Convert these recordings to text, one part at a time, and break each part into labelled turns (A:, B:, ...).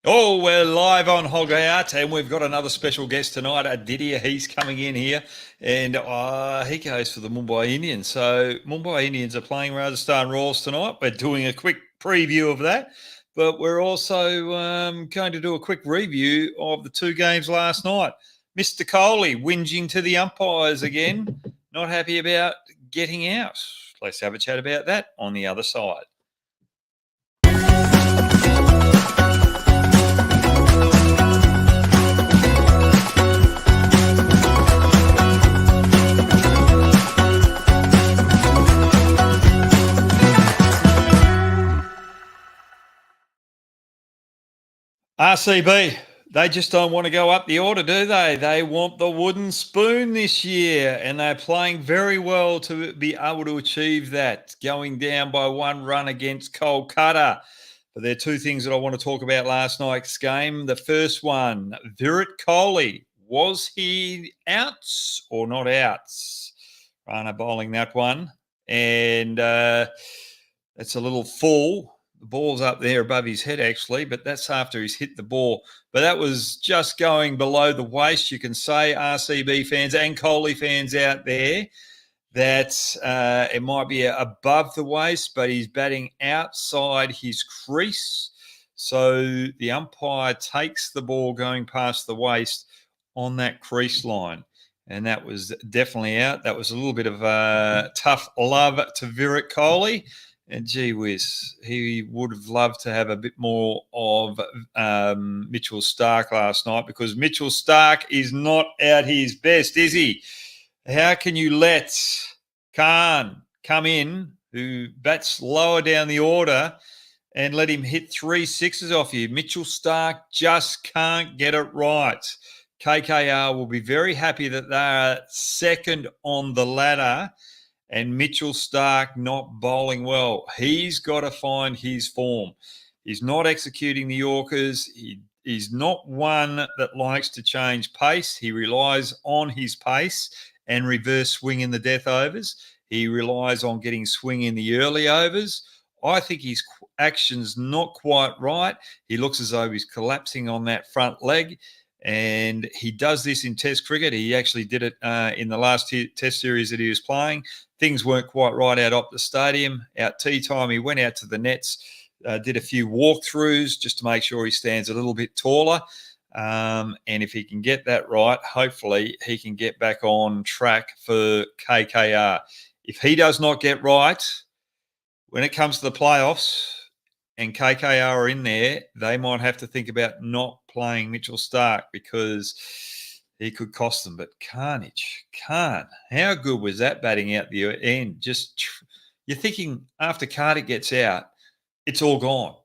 A: Oh, we're live on Hoggout, and we've got another special guest tonight, Adia. He's coming in here, and he goes for the Mumbai Indians. So Mumbai Indians are playing Rajasthan Royals tonight. We're doing a quick preview of that, but we're also going to do a quick review of the two games last night. Mr. Kohli whinging to the umpires again, not happy about getting out. Let's have a chat about that on the other side. RCB, they just don't want to go up the order, do they? They want the wooden spoon this year, and they're playing very well to be able to achieve that, going down by one run against Kolkata. But there are two things that I want to talk about last night's game. The first one, Virat Kohli. Was he outs or not outs? Rana bowling that one. And it's a little full. The ball's up there above his head, actually, but that's after he's hit the ball. But that was just going below the waist. You can say, RCB fans and Kohli fans out there, that it might be above the waist, but he's batting outside his crease. So the umpire takes the ball going past the waist on that crease line. And that was definitely out. That was a little bit of tough love to Virat Kohli. And gee whiz, he would have loved to have a bit more of Mitchell Starc last night, because Mitchell Starc is not at his best, is he? How can you let Khan come in, who bats lower down the order, and let him hit 3 sixes off you? Mitchell Starc just can't get it right. KKR will be very happy that they are second on the ladder, and Mitchell Starc not bowling well. He's got to find his form. He's not executing the Yorkers. He's not one that likes to change pace. He relies on his pace and reverse swing in the death overs. He relies on getting swing in the early overs. I think his action's not quite right. He looks as though he's collapsing on that front leg. And he does this in Test cricket. He actually did it in the last Test series that he was playing. Things weren't quite right out up the stadium. Out tea time, he went out to the nets, did a few walkthroughs just to make sure he stands a little bit taller. And if he can get that right, hopefully he can get back on track for KKR. If he does not get right, when it comes to the playoffs and KKR are in there, they might have to think about not playing Mitchell Starc, because he could cost them. But carnage, Khan, how good was that batting out the end? Just you're thinking after Carter gets out, it's all gone.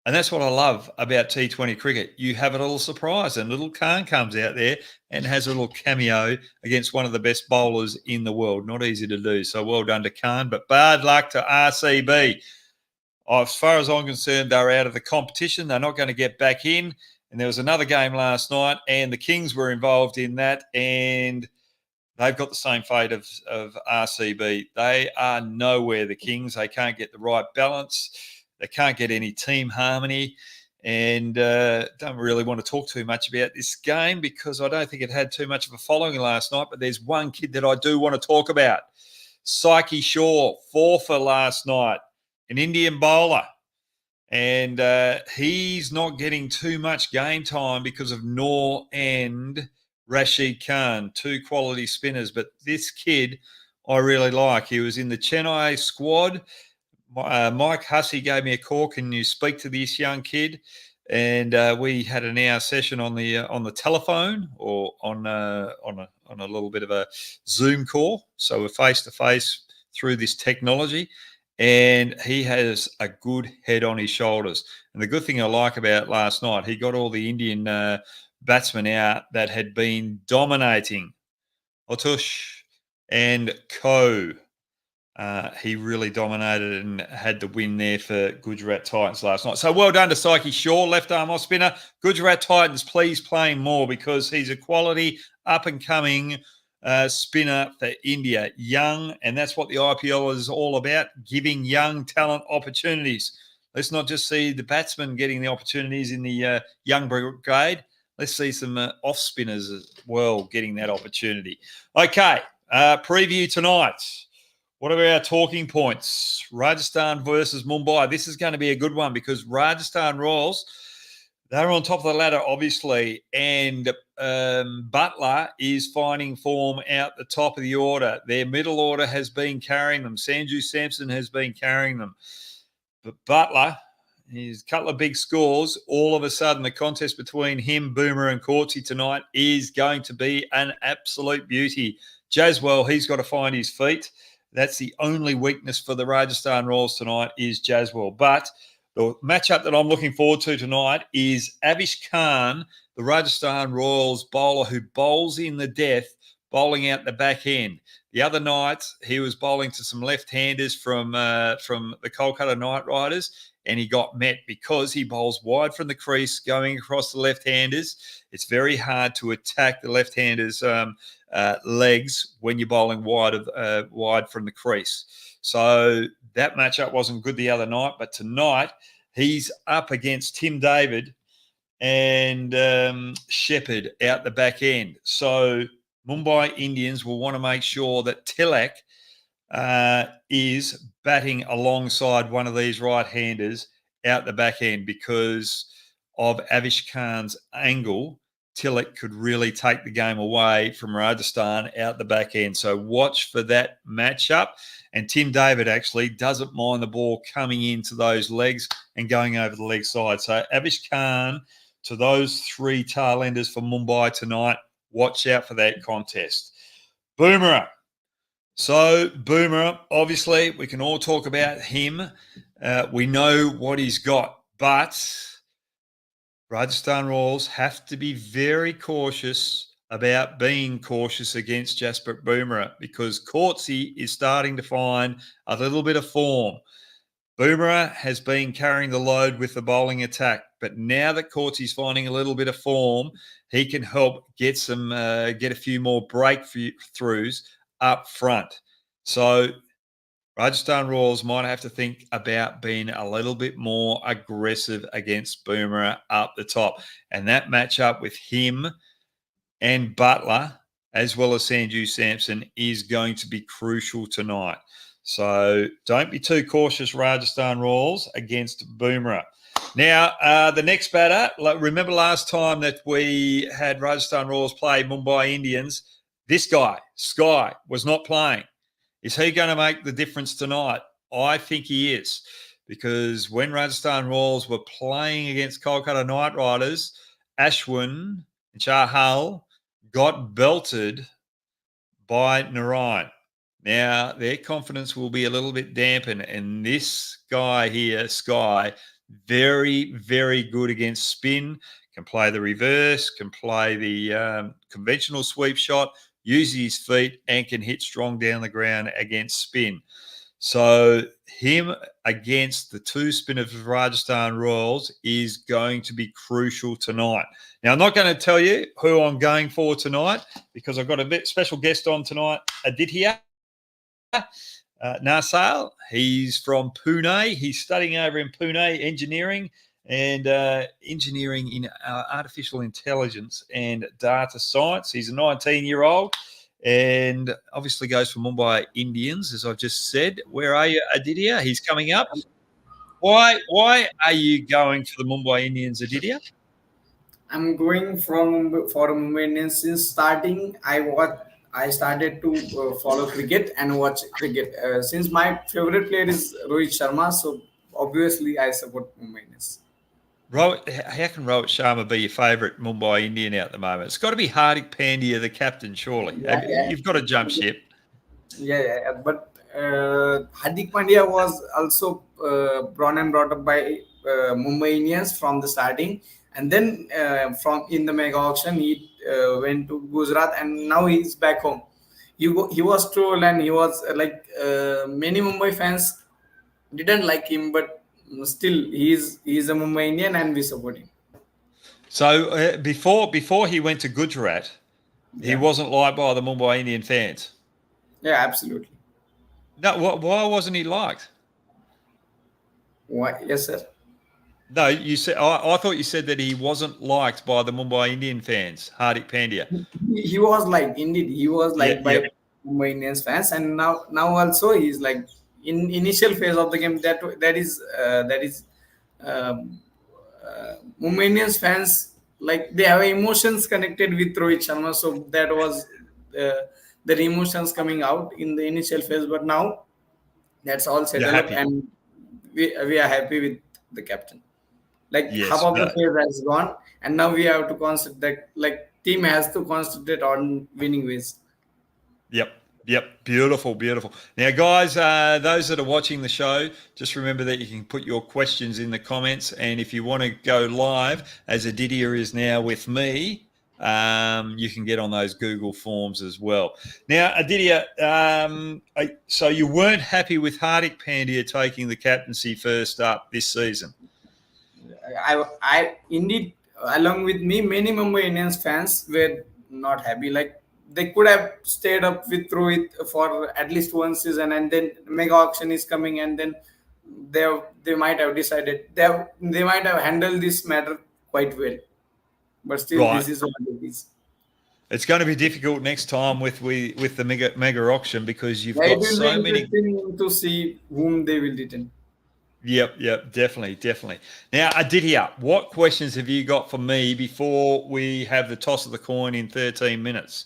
A: And that's what I love about T20 cricket. You have a little surprise, and little Khan comes out there and has a little cameo against one of the best bowlers in the world. Not easy to do. So well done to Khan, but bad luck to RCB. As far as I'm concerned, they're out of the competition. They're not going to get back in. And there was another game last night, and the Kings were involved in that, and they've got the same fate of RCB. They are nowhere, the Kings. They can't get the right balance. They can't get any team harmony, and don't really want to talk too much about this game because I don't think it had too much of a following last night. But there's one kid that I do want to talk about. Psyche Shaw, 4 for last night, an Indian bowler. And he's not getting too much game time because of Noor and Rashid Khan, two quality spinners. But this kid I really like. He was in the Chennai squad. Mike Hussey gave me a call. Can you speak to this young kid? And we had an hour session on the telephone, or on a little bit of a Zoom call. So we're face to face through this technology. And he has a good head on his shoulders. And the good thing I like about last night, he got all the Indian batsmen out that had been dominating. Otush and Co. He really dominated and had the win there for Gujarat Titans last night. So well done to Psyche Shaw, left arm off spinner. Gujarat Titans, please play him more, because he's a quality up-and-coming spinner for India, young, and that's what the IPL is all about, giving young talent opportunities. Let's not just see the batsmen getting the opportunities in the young brigade. Let's see some off spinners as well getting that opportunity. Okay, preview tonight. What are our talking points? Rajasthan versus Mumbai. This is going to be a good one because Rajasthan Royals, they're on top of the ladder, obviously, and Butler is finding form out the top of the order. Their middle order has been carrying them. Sanju Samson has been carrying them. But Butler, he's a couple of big scores. All of a sudden, the contest between him, Boomer, and Courtsy tonight is going to be an absolute beauty. Jaswell, he's got to find his feet. That's the only weakness for the Rajasthan Royals tonight is Jaswell. But the matchup that I'm looking forward to tonight is Avish Khan, the Rajasthan Royals bowler who bowls in the death, bowling out the back end. The other night, he was bowling to some left-handers from the Kolkata Knight Riders, and he got met because he bowls wide from the crease, going across the left-handers. It's very hard to attack the left-handers' legs when you're bowling wide from the crease. So that matchup wasn't good the other night, but tonight he's up against Tim David and Shepherd out the back end. So Mumbai Indians will want to make sure that Tilak is batting alongside one of these right-handers out the back end because of Avish Khan's angle. Tilak could really take the game away from Rajasthan out the back end. So watch for that matchup. And Tim David actually doesn't mind the ball coming into those legs and going over the leg side. So Avish Khan to those three tail enders for Mumbai tonight. Watch out for that contest. Boomer. So Boomer, obviously, we can all talk about him. We know what he's got, but Rajasthan Royals have to be very cautious about being cautious against Jasprit Bumrah because Courtsy is starting to find a little bit of form. Bumrah has been carrying the load with the bowling attack, but now that Courtsy's finding a little bit of form, he can help get a few more breakthroughs up front. So Rajasthan Royals might have to think about being a little bit more aggressive against Boomer up the top. And that matchup with him and Butler, as well as Sanju Samson, is going to be crucial tonight. So don't be too cautious, Rajasthan Royals, against Boomer. Now, the next batter, remember last time that we had Rajasthan Royals play Mumbai Indians? This guy, Sky, was not playing. Is he going to make the difference tonight? I think he is, because when Rajasthan Royals were playing against Kolkata Knight Riders, Ashwin and Chahal got belted by Narayan. Now, their confidence will be a little bit dampened, and this guy here, Sky, very, very good against spin, can play the reverse, can play the conventional sweep shot, use his feet, and can hit strong down the ground against spin. So him against the two spinners of Rajasthan Royals is going to be crucial tonight. Now, I'm not going to tell you who I'm going for tonight because I've got a bit special guest on tonight, Aditya Narsal. He's from Pune. He's studying over in Pune, engineering and engineering in artificial intelligence and data science. He's a 19-year-old and obviously goes for Mumbai Indians, as I've just said. Where are you, Aditya? He's coming up. Why are you going for the Mumbai Indians, Aditya?
B: I'm going for Mumbai Indians since starting. I started to follow cricket and watch cricket. Since my favorite player is Rohit Sharma, so obviously I support Mumbai Indians.
A: How can Rohit Sharma be your favourite Mumbai Indian out at the moment? It's got to be Hardik Pandya, the captain, surely.
B: Yeah.
A: You've got to jump ship.
B: Yeah. But Hardik Pandya was also born and brought up by Mumbai Indians from the starting, and then from in the mega auction he went to Gujarat, and now he's back home. He was trolled, and he was many Mumbai fans didn't like him, but still he's a Mumbai Indian, and we support him.
A: So before he went to Gujarat, he wasn't liked by the Mumbai Indian fans.
B: Yeah, absolutely.
A: No, why wasn't he liked?
B: Why? Yes, sir.
A: No, you said I thought you said that he wasn't liked by the Mumbai Indian fans, Hardik Pandya.
B: He was like, indeed, he was
A: Yeah,
B: liked
A: yep,
B: by Mumbai Indians fans, and now also he's like in initial phase of the game. That is Mumbai Indians fans, like they have emotions connected with Rohit Sharma, so that was the emotions coming out in the initial phase. But now that's all
A: you're
B: settled up,
A: happy.
B: and we are happy with the captain. Like half
A: Yes,
B: of the
A: no,
B: phase has gone, and now we have to concentrate. Like team has to concentrate on winning ways.
A: yep, yep, beautiful, beautiful. Now, guys, those that are watching the show, just remember that you can put your questions in the comments, and if you want to go live, as Adidia is now with me, you can get on those Google forms as well. Now, Adidia, so you weren't happy with Hardik Pandya taking the captaincy first up this season?
B: I indeed, along with me, many Mumbai Indians fans were not happy. Like they could have stayed up with Rohit for at least one season, and then mega auction is coming, and then they might have decided they might have handled this matter quite well. But still,
A: Right.
B: this is what it is.
A: It's going to be difficult next time with the mega auction because you've
B: Yeah, it
A: got
B: will be
A: so many.
B: interesting to see whom they will retain.
A: Yep, definitely, definitely. Now, Aditya, what questions have you got for me before we have the toss of the coin in 13 minutes?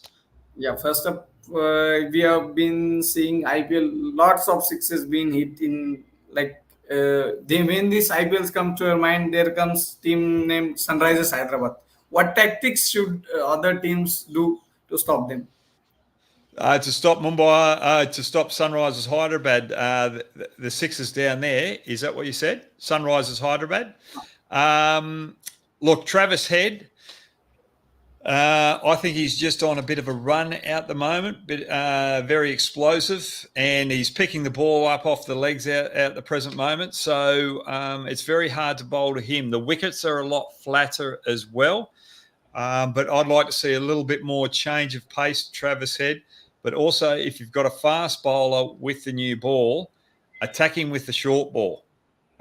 B: Yeah, first up, we have been seeing IPL, lots of sixes being hit in like when these IPLs come to your mind, there comes team named Sunrisers Hyderabad. What tactics should other teams do to stop them?
A: To stop Mumbai, to stop Sunrisers Hyderabad, the sixes down there. Is that what you said? Sunrisers Hyderabad. Look, Travis Head. I think he's just on a bit of a run at the moment, but very explosive, and he's picking the ball up off the legs out at the present moment. So it's very hard to bowl to him. The wickets are a lot flatter as well, but I'd like to see a little bit more change of pace to Travis Head. But also, if you've got a fast bowler with the new ball, attack him with the short ball.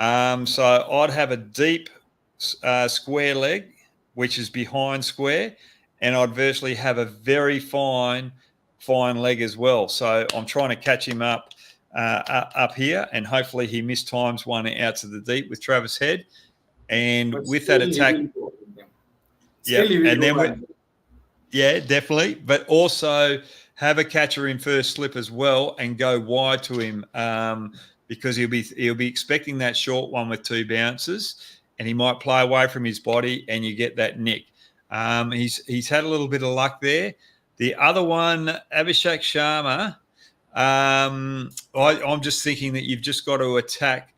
A: So I'd have a deep square leg, which is behind square, and I'd virtually have a very fine leg as well. So I'm trying to catch him up here, and hopefully he mistimes one out to the deep with Travis Head. And
B: But
A: with that
B: still, he
A: attack,
B: will go with them.
A: yeah,
B: Still, he will
A: and
B: go
A: then
B: back.
A: yeah, definitely. But also have a catcher in first slip as well and go wide to him because he'll be expecting that short one with two bounces, and he might play away from his body, and you get that nick. He's had a little bit of luck there. The other one, Abhishek Sharma. I'm just thinking that you've just got to attack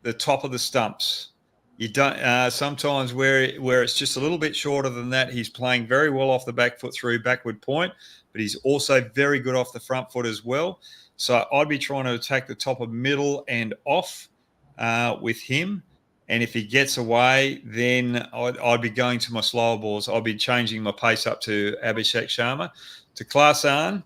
A: the top of the stumps. You don't sometimes where it's just a little bit shorter than that. He's playing very well off the back foot through backward point, but he's also very good off the front foot as well. So I'd be trying to attack the top of middle and off with him. And if he gets away, then I'd be going to my slower balls. I'd be changing my pace up to Abhishek Sharma. To Klasan,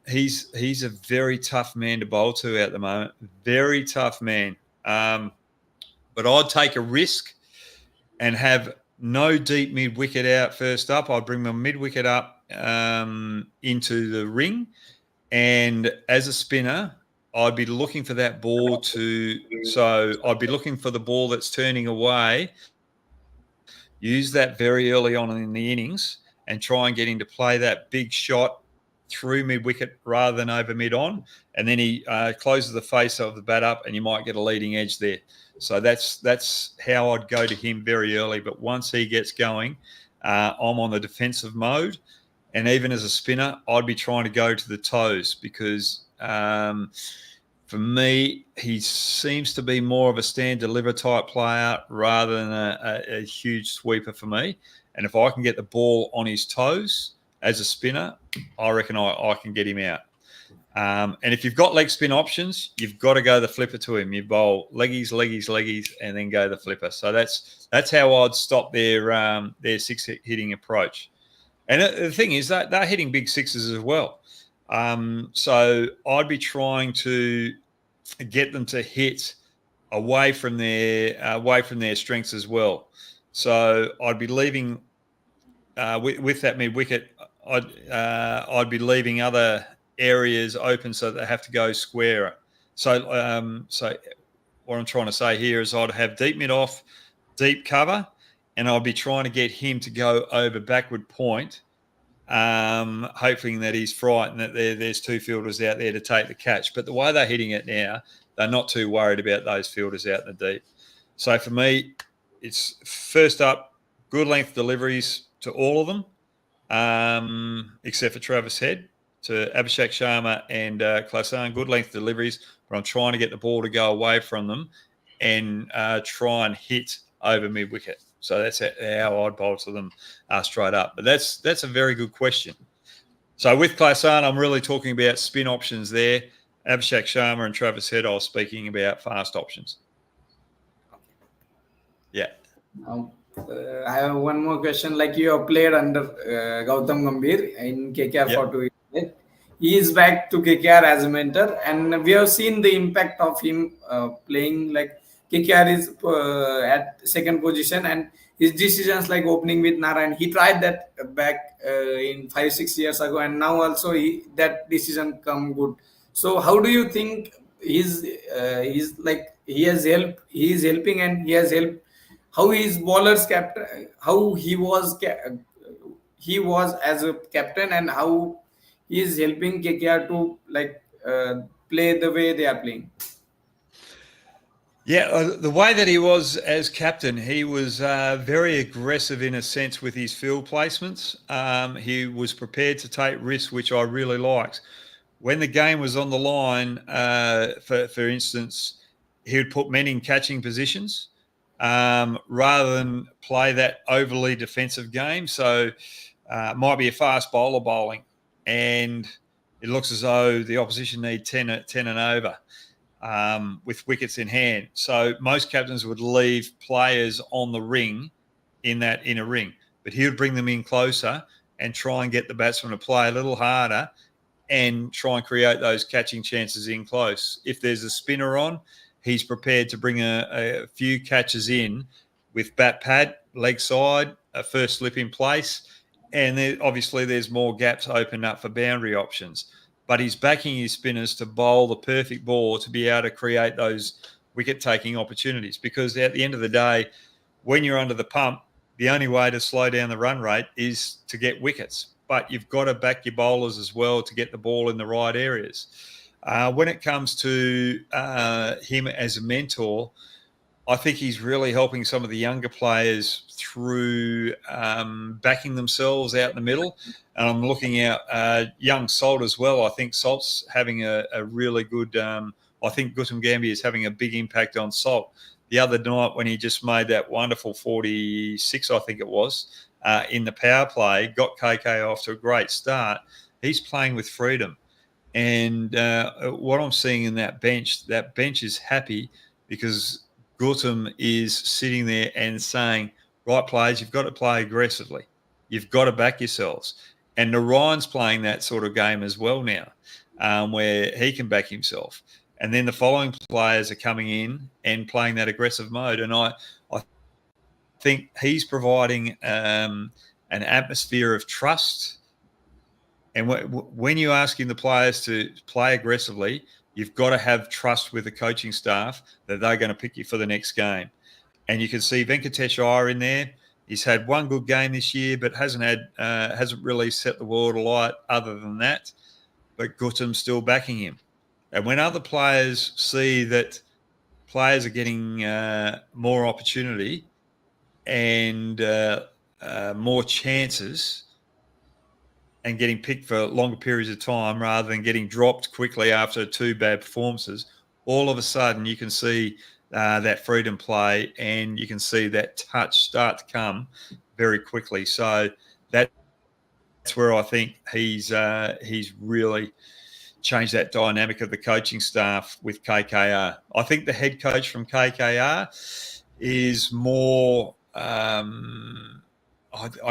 A: he's a very tough man to bowl to at the moment. Very tough man. But I'd take a risk and have no deep mid wicket out first up. I'd bring my mid wicket up into the ring, and as a spinner, I'd be looking for that ball I'd be looking for the ball that's turning away. Use that very early on in the innings and try and get him to play that big shot through mid wicket rather than over mid on, and then he closes the face of the bat up, and you might get a leading edge there. So that's how I'd go to him very early. But once he gets going, I'm on the defensive mode, and even as a spinner, I'd be trying to go to the toes because for me, he seems to be more of a stand deliver type player rather than a huge sweeper for me. And if I can get the ball on his toes as a spinner, I reckon I can get him out. And if you've got leg spin options, you've got to go the flipper to him. You bowl leggies, and then go the flipper. So that's how I'd stop their six hitting approach. And the thing is that they're hitting big sixes as well. So I'd be trying to get them to hit away from their strengths as well. So I'd be leaving with that mid wicket. I'd be leaving other areas open so that they have to go squarer. So what I'm trying to say here is I'd have deep mid off, deep cover, and I'd be trying to get him to go over backward point, hoping that he's frightened that there's two fielders out there to take the catch. But the way they're hitting it now, they're not too worried about those fielders out in the deep. So for me, it's first up, good length deliveries to all of them, except for Travis Head, to Abhishek Sharma and Klasan. Good length deliveries, but I'm trying to get the ball to go away from them and try and hit over mid wicket. So that's how I'd bowl to them straight up. But that's a very good question. So with Klasan, I'm really talking about spin options there. Abhishek Sharma and Travis Head, I was speaking about fast options. Yeah.
B: I have one more question. Like, you have played under Gautam Gambhir in KKR for 2 years. He is back to KKR as a mentor, and we have seen the impact of him playing. Like, KKR is at second position, and his decisions like opening with Narayan, he tried that back in 5-6 years ago, and now also that decision come good. So how do you think he's like he is helping, and he has helped? How his bowlers captain, how he was as a captain, and how he is helping KKR to like play the way they are playing.
A: Yeah, the way that he was as captain, he was very aggressive in a sense with his field placements. He was prepared to take risks, which I really liked. When the game was on the line, for instance, he would put men in catching positions rather than play that overly defensive game. So it might be a fast bowler bowling, and it looks as though the opposition need 10 and over. With wickets in hand. So most captains would leave players on the ring in that inner ring, but he would bring them in closer and try and get the batsman to play a little harder and try and create those catching chances in close. If there's a spinner on, he's prepared to bring a few catches in with bat pad, leg side, a first slip in place, and obviously there's more gaps open up for boundary options. But he's backing his spinners to bowl the perfect ball to be able to create those wicket-taking opportunities. Because at the end of the day, when you're under the pump, the only way to slow down the run rate is to get wickets. But you've got to back your bowlers as well to get the ball in the right areas. When it comes to him as a mentor, I think he's really helping some of the younger players through backing themselves out in the middle. And I'm looking at young Salt as well. I think Salt's having a really good I think Gautam Gambhir is having a big impact on Salt. The other night when he just made that wonderful 46, I think it was, in the power play, got KK off to a great start. He's playing with freedom. And what I'm seeing in that bench is happy because Gautam is sitting there and saying, right, players, you've got to play aggressively. You've got to back yourselves. And Narayan's playing that sort of game as well now, where he can back himself. And then the following players are coming in and playing that aggressive mode. And I think he's providing an atmosphere of trust. And when you're asking the players to play aggressively, you've got to have trust with the coaching staff that they're going to pick you for the next game. And you can see Venkatesh Iyer in there. He's had one good game this year, but hasn't really set the world alight other than that. But Gautam's still backing him. And when other players see that players are getting more opportunity and more chances and getting picked for longer periods of time rather than getting dropped quickly after two bad performances, all of a sudden you can see that freedom play and you can see that touch start to come very quickly. So that's where I think he's really changed that dynamic of the coaching staff with KKR. I think the head coach from KKR is more I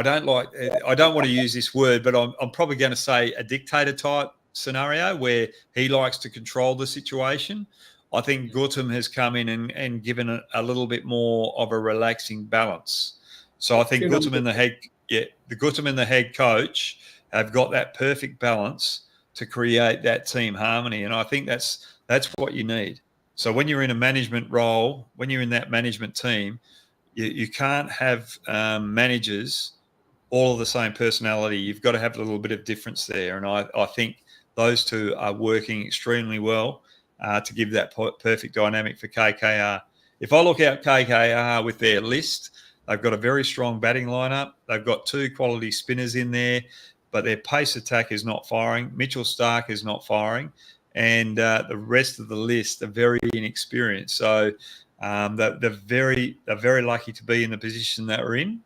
A: don't want to use this word, but I'm probably going to say a dictator type scenario where he likes to control the situation. I think Gautam has come in and given a little bit more of a relaxing balance. So I think Gautam and the head coach have got that perfect balance to create that team harmony, and I think that's what you need. So when you're in a management role, when you're in that management team, you can't have managers all of the same personality. You've got to have a little bit of difference there, and I think those two are working extremely well to give that perfect dynamic for KKR. If I look at KKR with their list, they've got a very strong batting lineup. They've got 2 quality spinners in there, but their pace attack is not firing. Mitchell Stark is not firing, and the rest of the list are very inexperienced. So they're very lucky to be in the position that we're in.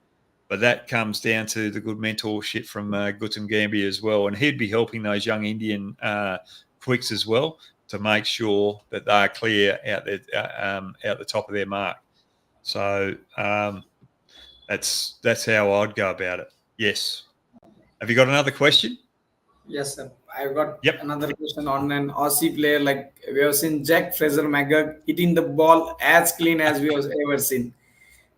A: But that comes down to the good mentorship from Gautam Gambhir as well. And he'd be helping those young Indian quicks as well to make sure that they're clear out the top of their mark. So that's how I'd go about it. Yes. Have you got another question?
B: Yes, sir. I've got another question on an Aussie player. Like, we have seen Jack Fraser McGurk hitting the ball as clean as we have ever seen.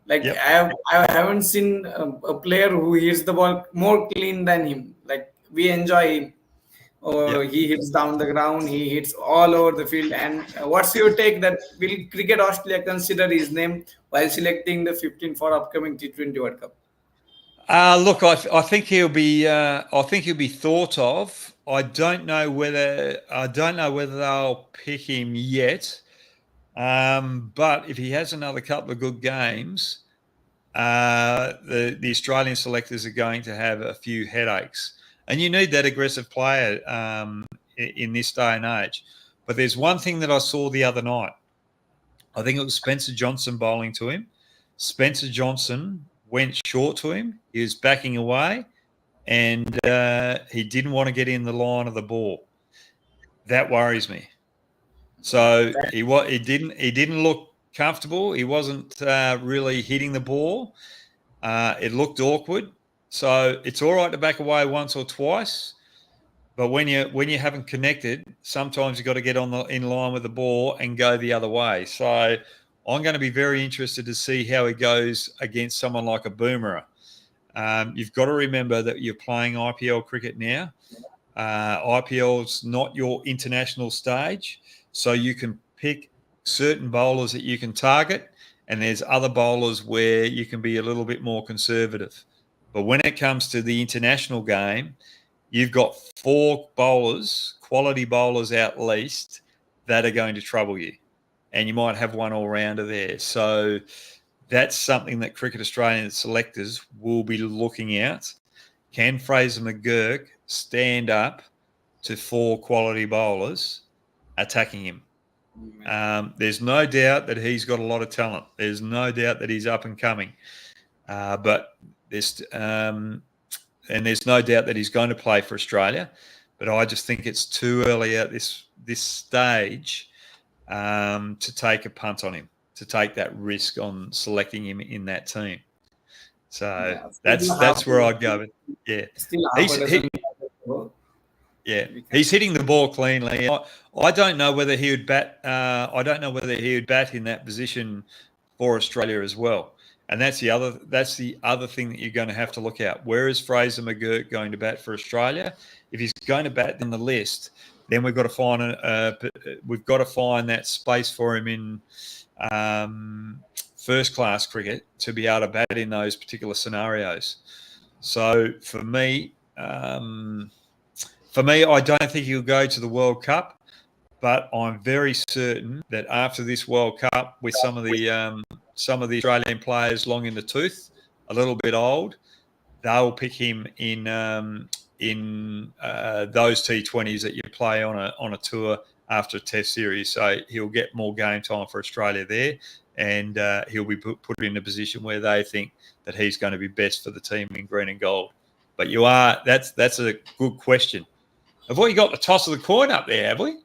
B: Like, I haven't seen a player who hits the ball more clean than him. Like, we enjoy him. He hits down the ground. He hits all over the field. And what's your take that will Cricket Australia consider his name while selecting the 15 for upcoming T20 World Cup?
A: Look, I think he'll be. I think he'll be thought of. I don't know whether they'll pick him yet. But if he has another couple of good games, the Australian selectors are going to have a few headaches. And you need that aggressive player in this day and age. But there's one thing that I saw the other night. I think it was Spencer Johnson bowling to him. Spencer Johnson went short to him. He was backing away, and he didn't want to get in the line of the ball. That worries me. So he didn't look comfortable. He wasn't really hitting the ball. It looked awkward. So it's all right to back away once or twice, but when you haven't connected, sometimes you've got to get in line with the ball and go the other way. So I'm going to be very interested to see how he goes against someone like a Boomerang. You've got to remember that you're playing IPL cricket now. IPL's not your international stage, so you can pick certain bowlers that you can target, and there's other bowlers where you can be a little bit more conservative. But when it comes to the international game, you've got 4 bowlers, quality bowlers at least, that are going to trouble you. And you might have one all-rounder there. So that's something that Cricket Australian selectors will be looking at. Can Fraser McGurk stand up to 4 quality bowlers attacking him? There's no doubt that he's got a lot of talent. There's no doubt that he's up and coming. But there's no doubt that he's going to play for Australia. But I just think it's too early at this stage to take a punt on him, to take that risk on selecting him in that team. So that's where I'd go. Yeah, he's hitting the ball cleanly. I don't know whether he would bat. I don't know whether he would bat in that position for Australia as well. And that's the other thing that you're going to have to look at. Where is Fraser McGurk going to bat for Australia? If he's going to bat in the list, then we've got to find that space for him in first class cricket to be able to bat in those particular scenarios. So for me, I don't think he'll go to the World Cup, but I'm very certain that after this World Cup, with some of the Australian players long in the tooth, a little bit old, they'll pick him in those T20s that you play on a tour after a Test series. So he'll get more game time for Australia there, and he'll be put in a position where they think that he's going to be best for the team in green and gold. But that's a good question. Have we got the toss of the coin up there? Have we?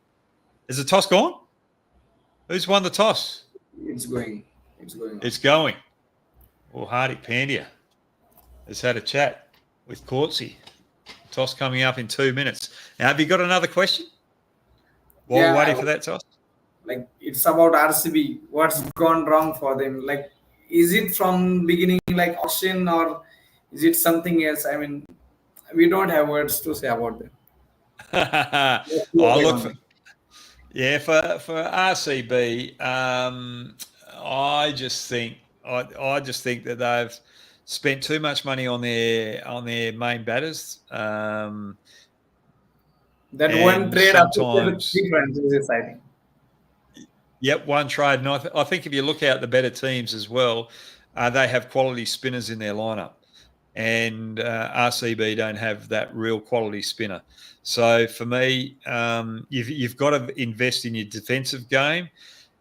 A: Is the toss gone? Who's won the toss?
B: It's going.
A: It's going. Well, Hardik Pandya has had a chat with Courtsy. Toss coming up in 2 minutes. Now, have you got another question? While we're waiting for that toss?
B: Like it's about RCB. What's gone wrong for them? Like, is it from beginning like auction, or is it something else? I mean, we don't have words to say about them. What's your
A: Oh,
B: take
A: look,
B: on them?
A: yeah, for RCB, I just think that they've spent too much money on their main batters,
B: That one
A: and
B: trade affected
A: sometimes.
B: three franchises, I think.
A: Yep, one trade, and I think if you look out the better teams as well, they have quality spinners in their lineup, and RCB don't have that real quality spinner. So for me, you've got to invest in your defensive game.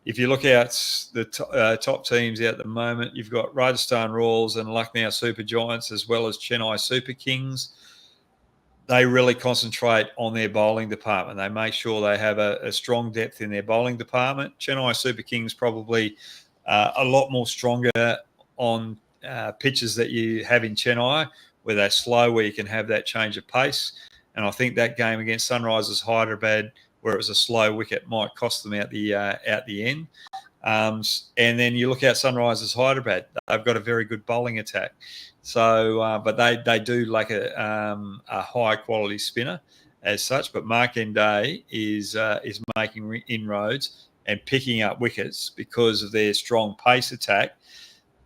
A: If you look out the top teams out at the moment, you've got Rajasthan Royals and Lucknow Super Giants, as well as Chennai Super Kings. They really concentrate on their bowling department. They make sure they have a strong depth in their bowling department. Chennai Super Kings probably a lot more stronger on pitches that you have in Chennai, where they're slow, where you can have that change of pace. And I think that game against Sunrisers Hyderabad, where it was a slow wicket, might cost them out the end. And then you look at Sunrisers Hyderabad; they've got a very good bowling attack. So, but they do like a high quality spinner as such. But Markende is making inroads and picking up wickets because of their strong pace attack.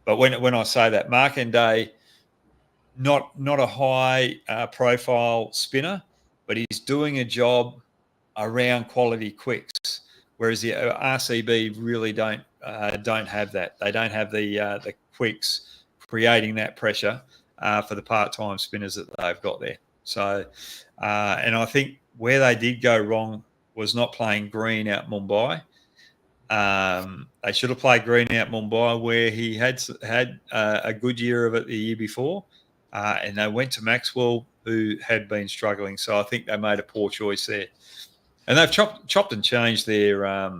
A: But when I say that, Markende, not a high profile spinner, but he's doing a job around quality quicks, whereas the RCB really don't have that. They don't have the quicks creating that pressure for the part-time spinners that they've got there. So, and I think where they did go wrong was not playing Green out Mumbai. They should have played Green out Mumbai, where he had a good year of it the year before, and they went to Maxwell, who had been struggling. So I think they made a poor choice there. And they've chopped and changed their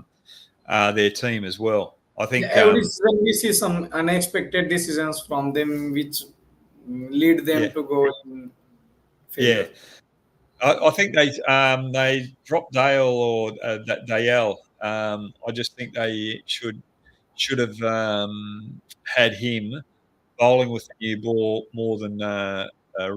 A: team as well. I think,
B: Every season we see some unexpected decisions from them, which lead them
A: yeah,
B: to go in
A: yeah.
B: failure.
A: I think they dropped Dale or Dale. I just think they should have had him bowling with the new ball more than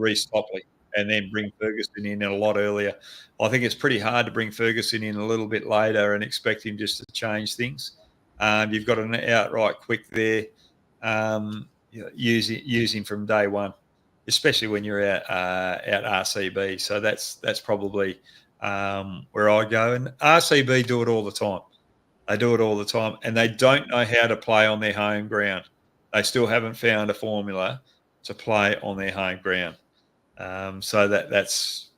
A: Reece Topley, and then bring Ferguson in a lot earlier. I think it's pretty hard to bring Ferguson in a little bit later and expect him just to change things. You've got an outright quick there. Use him from day one, especially when you're out RCB. So that's probably where I go. And RCB do it all the time. They do it all the time, and they don't know how to play on their home ground. They still haven't found a formula to play on their home ground. So that's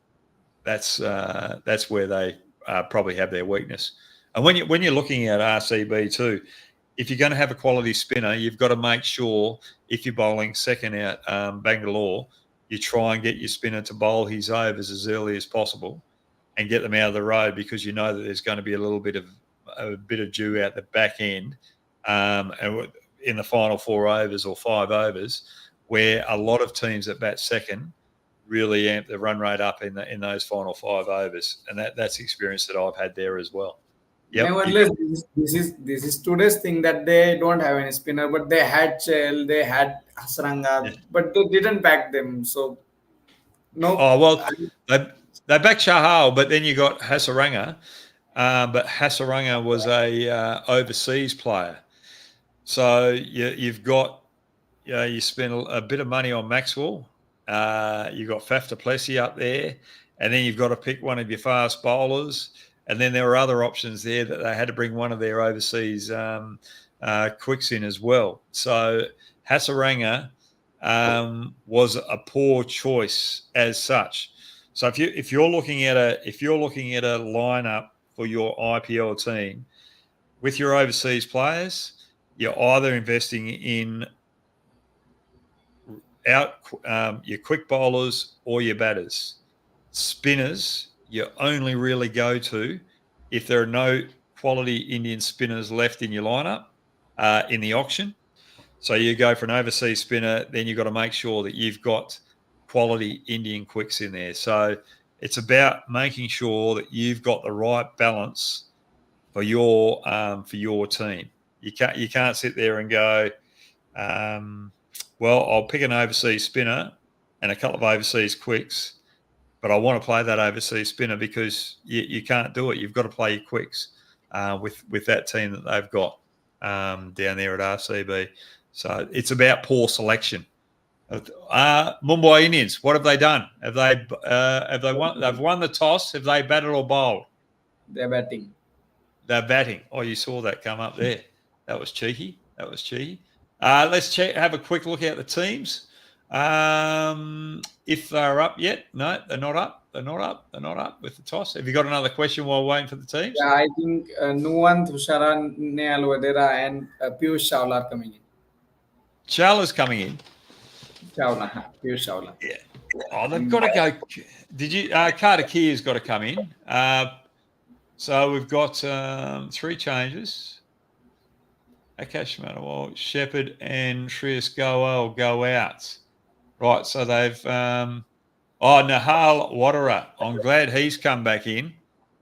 A: where they probably have their weakness. And when you're looking at RCB too, if you're going to have a quality spinner, you've got to make sure if you're bowling second out Bangalore, you try and get your spinner to bowl his overs as early as possible and get them out of the road, because you know that there's going to be a bit of dew out the back end, and in the final 4 overs or 5 overs, where a lot of teams that bat second really amp the run rate up in those final 5 overs, and that's experience that I've had there as well. Yep.
B: Nevertheless, this is today's thing that they don't have any spinner, but they had Chell, they had
A: Yeah.
B: Hasranga, but they didn't back them. So no,
A: Oh well, they backed Chahal, but then you got Hasaranga, but Hasaranga was a overseas player, so you've got you spend a bit of money on Maxwell. You've got Faf du Plessis up there, and then you've got to pick one of your fast bowlers. And then there were other options there that they had to bring one of their overseas quicks in as well. So Hasaranga was a poor choice as such. So if you're looking at a lineup for your IPL team with your overseas players, you're either investing in your quick bowlers or your batters. Spinners, you only really go to if there are no quality Indian spinners left in your lineup in the auction. So you go for an overseas spinner, then you've got to make sure that you've got quality Indian quicks in there. So it's about making sure that you've got the right balance for your team. You can't sit there and go, well, I'll pick an overseas spinner and a couple of overseas quicks, but I want to play that overseas spinner, because you can't do it. You've got to play your quicks with that team that they've got down there at RCB. So it's about poor selection. Mumbai Indians, what have they done? Have they won? They've won the toss. Have they batted or bowled?
B: They're batting.
A: They're batting. Oh, you saw that come up there. That was cheeky. Let's have a quick look at the teams. If they're up yet. No, they're not up. They're not up with the toss. Have you got another question while waiting for the teams?
B: Yeah, I think Nuwan, Thushara, Neal Vadera, and Piyush Chawla are coming in.
A: Chawla's coming in.
B: Piyush Chawla.
A: Yeah. Oh, they've got to go. Did you? Carter Kia's got to come in. So we've got 3 changes. Akash Manawal, Shepherd, and Shreyas Goel go out. Right, so they've Nahal Wadara. I'm glad he's come back in.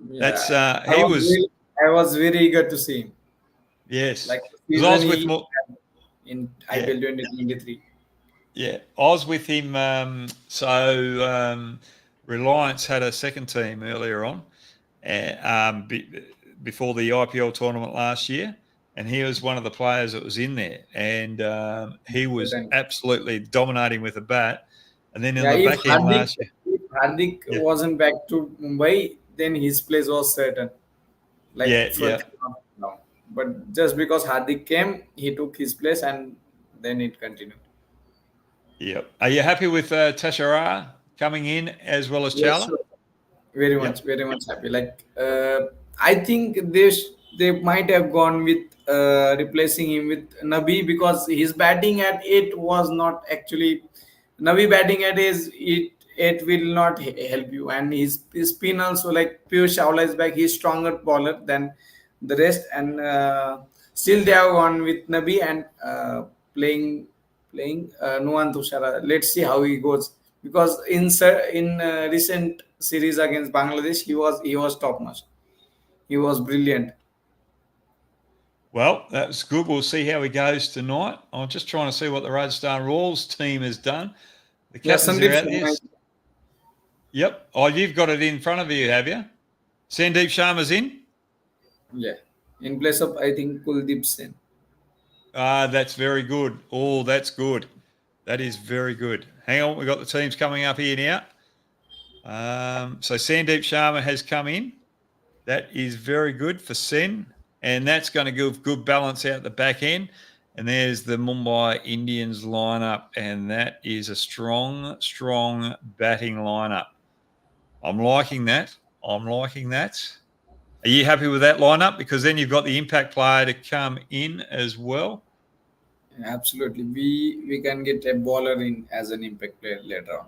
B: Yeah,
A: That's
B: I was very eager to see him.
A: Yes,
B: Like
A: I was with
B: in IPL 2023.
A: Yeah, I was with him. Reliance had a second team earlier on, before the IPL tournament last year, and he was one of the players that was in there, and he was absolutely dominating with a bat. And then in the back end last year,
B: if Hardik wasn't back to Mumbai, then his place was certain. But just because Hardik came, he took his place, and then it continued.
A: Yep. Are you happy with Tashara coming in as well as Chawla?
B: Yes, sure. Very much happy. Like I think they might have gone with replacing him with Nabi, because his batting at 8 was not actually Nabi batting at 8 will not help you, and his spin also, like Piyush Chawla is back, he's stronger bowler than the rest, and still they have gone with Nabi and playing Nuwan Thushara. Let's see how he goes, because in recent series against Bangladesh, he was top notch. He was brilliant.
A: Well, that's good. We'll see how he goes tonight. I'm just trying to see what the Rajasthan Royals team has done. The captains are out there. Yep. Oh, you've got it in front of you, have you? Sandeep Sharma's in?
B: Yeah. In place of, I think, Kuldeep Sen.
A: That's very good. Oh, that's good. That is very good. Hang on, we've got the teams coming up here now. So Sandeep Sharma has come in. That is very good for Sen, and that's going to give good balance out the back end. And there's the Mumbai Indians lineup, and that is a strong, strong batting lineup. I'm liking that. Are you happy with that lineup? Because then you've got the impact player to come in as well.
B: Absolutely. We can get a bowler in as an impact player later on.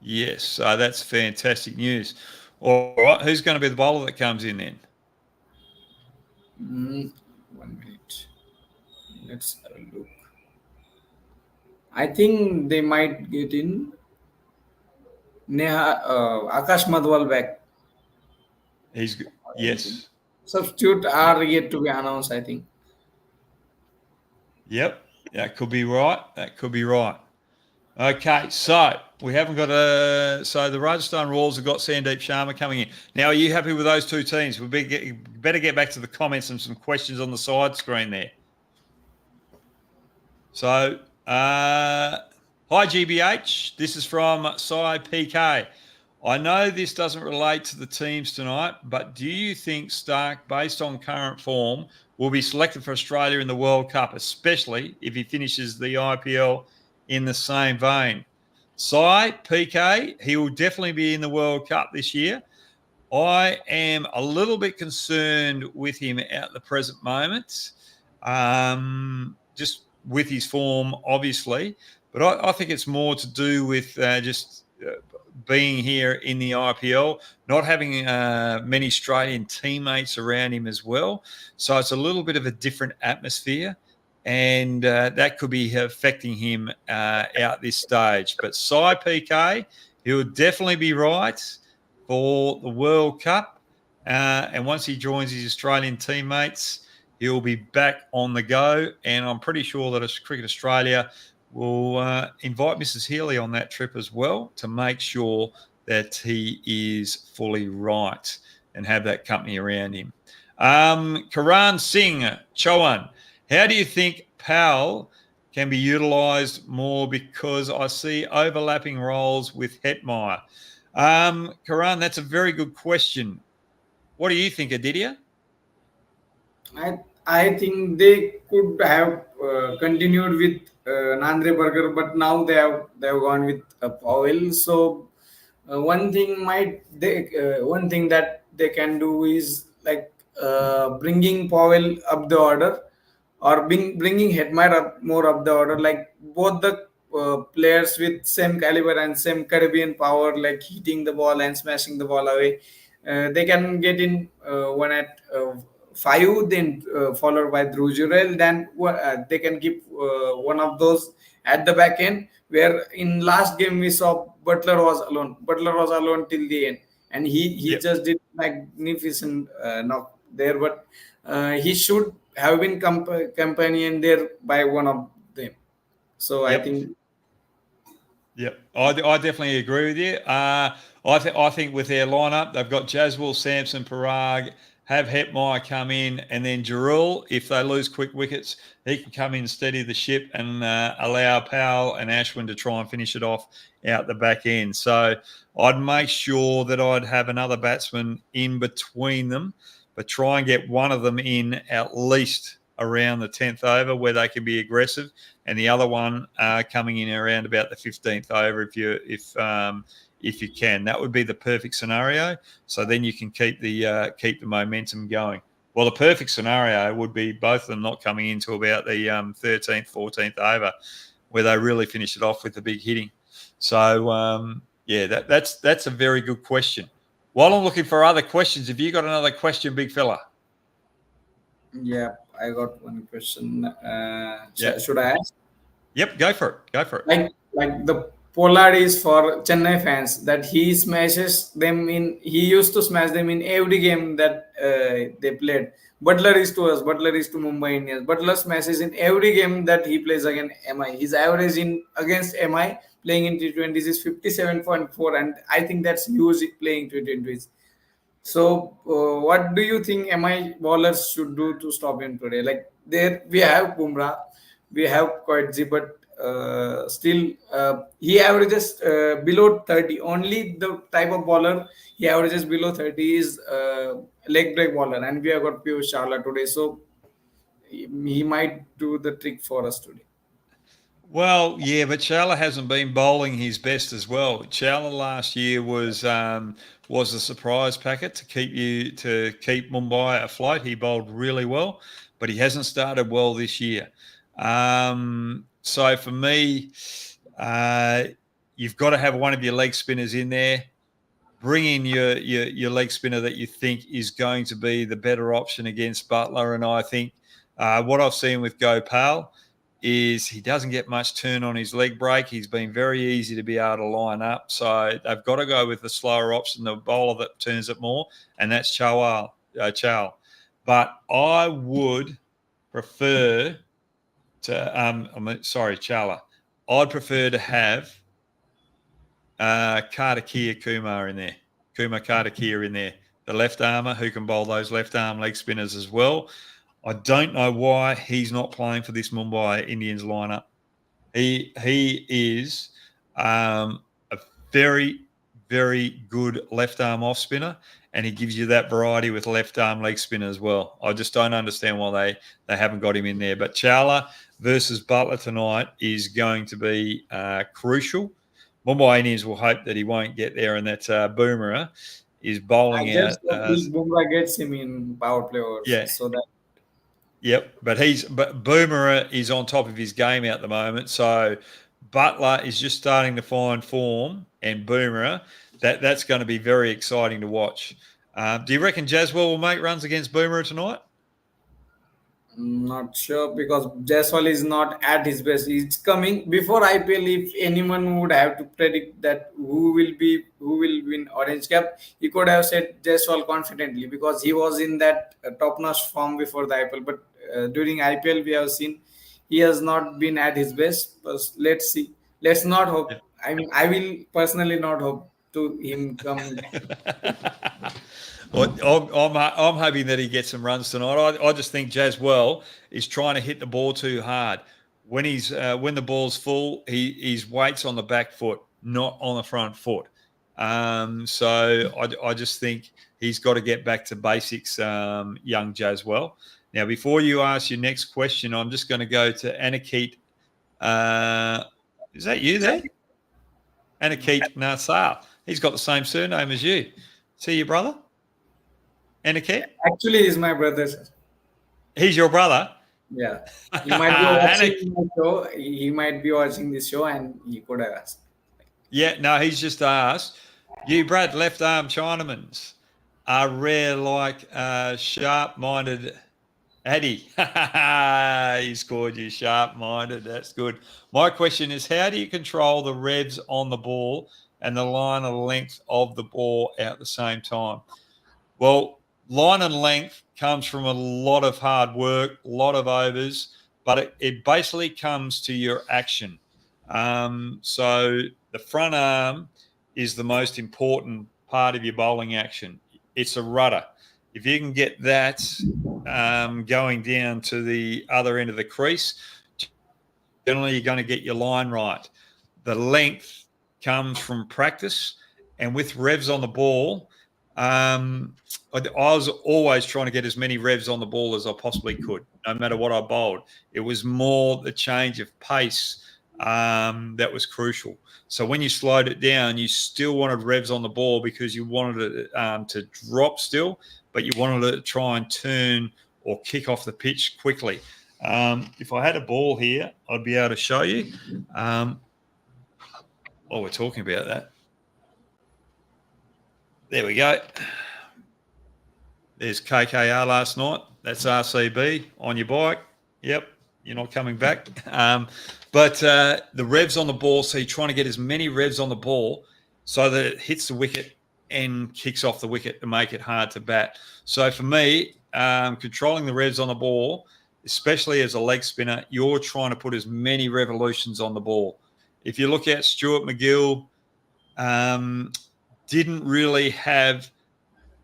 A: Yes, that's fantastic news. All right, who's going to be the bowler that comes in then?
B: 1 minute. Let's have a look. I think they might get in Akash Madhwal back.
A: He's good. Yes.
B: Substitute are yet to be announced, I think.
A: Yep, that could be right. Okay, so we haven't got so the Rajasthan Royals have got Sandeep Sharma coming in. Now, are you happy with those 2 teams? We better get back to the comments and some questions on the side screen there. So, hi GBH, this is from Sai PK. I know this doesn't relate to the teams tonight, but do you think Stark, based on current form, will be selected for Australia in the World Cup, especially if he finishes the IPL in the same vein? Sai PK, he will definitely be in the World Cup this year. I am a little bit concerned with him at the present moment, just with his form, obviously. But I think it's more to do with just being here in the IPL, not having many Australian teammates around him as well. So it's a little bit of a different atmosphere, and that could be affecting him out this stage. But Sai PK, he'll definitely be right for the World Cup. And once he joins his Australian teammates, he'll be back on the go. And I'm pretty sure that Cricket Australia will invite Mrs. Healy on that trip as well to make sure that he is fully right and have that company around him. Karan Singh, Chauhan, how do you think Powell can be utilised more, because I see overlapping roles with Hetmeyer? Karan, that's a very good question. What do you think, Adia?
B: I think they could have continued with Nandre Burger, but now they have gone with Powell. So one thing that they can do is like bringing Powell up the order, or bringing Hetmeyer up more up the order. Like both the players with same caliber and same Caribbean power, like hitting the ball and smashing the ball away. They can get in one at 5, then followed by Dhruv Jurel. Then they can keep one of those at the back end. Where in last game we saw Butler was alone. Butler was alone till the end, and he
A: Yep.
B: just did magnificent knock there. But he should have been companion there by one of them. So I
A: Yep.
B: think
A: Yep, I definitely agree with you. I think with their lineup, they've got Jaswell, Sampson, Parag, have Hetmeyer come in, and then Jarrell, if they lose quick wickets, he can come in, steady the ship, and allow Powell and Ashwin to try and finish it off out the back end. So I'd make sure that I'd have another batsman in between them, but try and get one of them in at least around the 10th over where they can be aggressive, and the other one coming in around about the 15th over if you can. That would be the perfect scenario. So then you can keep the momentum going. Well, the perfect scenario would be both of them not coming into about the 13th, 14th over, where they really finish it off with the big hitting. So that's a very good question. While I'm looking for other questions, have you got another question, big fella?
B: yeah, I got one question.
A: Yeah.
B: Should I ask?
A: Yep, go for it. Go for it.
B: Like the pollard is for Chennai fans, that he smashes them in. He used to smash them in every game that they played. Butler is to us. Butler is to Mumbai Indians. Butler smashes in every game that he plays against MI. His average in against MI playing in T20s is 57.4, and I think that's huge playing T20s. So, what do you think MI bowlers should do to stop him today? Like there, we have Bumrah, we have Koetzi, but still he averages below 30. Only the type of bowler he averages below 30 is leg break bowler, and we have got Piyush Chawla today. So he might do the trick for us today.
A: Well, yeah, but Chawla hasn't been bowling his best as well. Chawla last year was a surprise packet to keep Mumbai afloat. He bowled really well, but he hasn't started well this year. So for me, you've got to have one of your leg spinners in there. Bring in your leg spinner that you think is going to be the better option against Butler. And I think what I've seen with Gopal is he doesn't get much turn on his leg break. He's been very easy to be able to line up. So they've got to go with the slower option, the bowler that turns it more, and that's Chawal. But I would prefer Chawla. I'd prefer to have Kartikia Kumar in there. Kartikia in there. The left armour who can bowl those left arm leg spinners as well. I don't know why he's not playing for this Mumbai Indians lineup. He is a very, very good left arm off spinner, and he gives you that variety with left arm leg spinner as well. I just don't understand why they haven't got him in there. But Chawla versus Butler tonight is going to be crucial. Mumbai Indians will hope that he won't get there, and that Boomerang is bowling
B: I
A: out.
B: just hope Bumrah gets him in power play overs,
A: Yeah.
B: so that.
A: Yep, but Boomerang is on top of his game at the moment. So Butler is just starting to find form, and Boomerang that's going to be very exciting to watch. Do you reckon Jaswell will make runs against Boomerang tonight?
B: Not sure because Jaiswal is not at his best. It's coming before IPL. If anyone would have to predict that who will win Orange Cap, he could have said Jaiswal confidently because he was in that top-notch form before the IPL. But during IPL, we have seen he has not been at his best. But let's see. Let's not hope. I mean, I will personally not hope to him come.
A: Well, I'm hoping that he gets some runs tonight. I just think Jaswell is trying to hit the ball too hard. When the ball's full, he's weights on the back foot, not on the front foot. So I just think he's got to get back to basics, young Jaswell. Now, before you ask your next question, I'm just going to go to Aniket. Is that you there? Aniket Nassar. He's got the same surname as you. See your brother? Aniket?
B: Actually, he's my brother, sir.
A: He's your brother?
B: Yeah, he might be watching my show. He might be watching this show, and he could have asked.
A: Yeah, no, he's just asked. You, Brad, left arm Chinamans are rare like sharp-minded Adia. He scored you sharp-minded. That's good. My question is, how do you control the revs on the ball and the line and length of the ball at the same time? Well, line and length comes from a lot of hard work, a lot of overs, but it basically comes to your action. So the front arm is the most important part of your bowling action. It's a rudder. If you can get that going down to the other end of the crease, generally you're going to get your line right. The length comes from practice, and with revs on the ball, I was always trying to get as many revs on the ball as I possibly could, no matter what I bowled. It was more the change of pace that was crucial. So when you slowed it down, you still wanted revs on the ball because you wanted it to drop still, but you wanted to try and turn or kick off the pitch quickly. If I had a ball here, I'd be able to show you. We're talking about that. There we go. There's KKR last night. That's RCB on your bike. Yep, you're not coming back. But the revs on the ball, so you're trying to get as many revs on the ball so that it hits the wicket and kicks off the wicket to make it hard to bat. So for me, controlling the revs on the ball, especially as a leg spinner, you're trying to put as many revolutions on the ball. If you look at Stuart McGill, didn't really have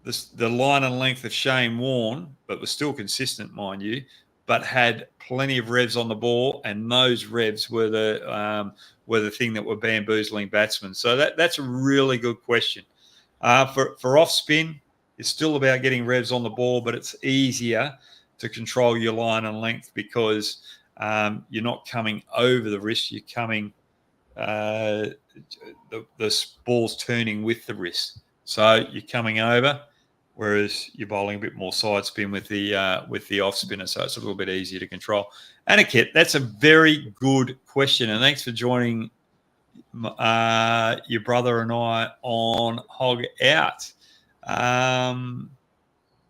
A: the line and length of Shane Warne, but was still consistent, mind you, but had plenty of revs on the ball, and those revs were the thing that were bamboozling batsmen. So that's a really good question. For off spin, it's still about getting revs on the ball, but it's easier to control your line and length because you're not coming over the wrist, you're coming the ball's turning with the wrist. So you're coming over, whereas you're bowling a bit more side spin with the off spinner, so it's a little bit easier to control. Aniket, that's a very good question, and thanks for joining your brother and I on Hoggout.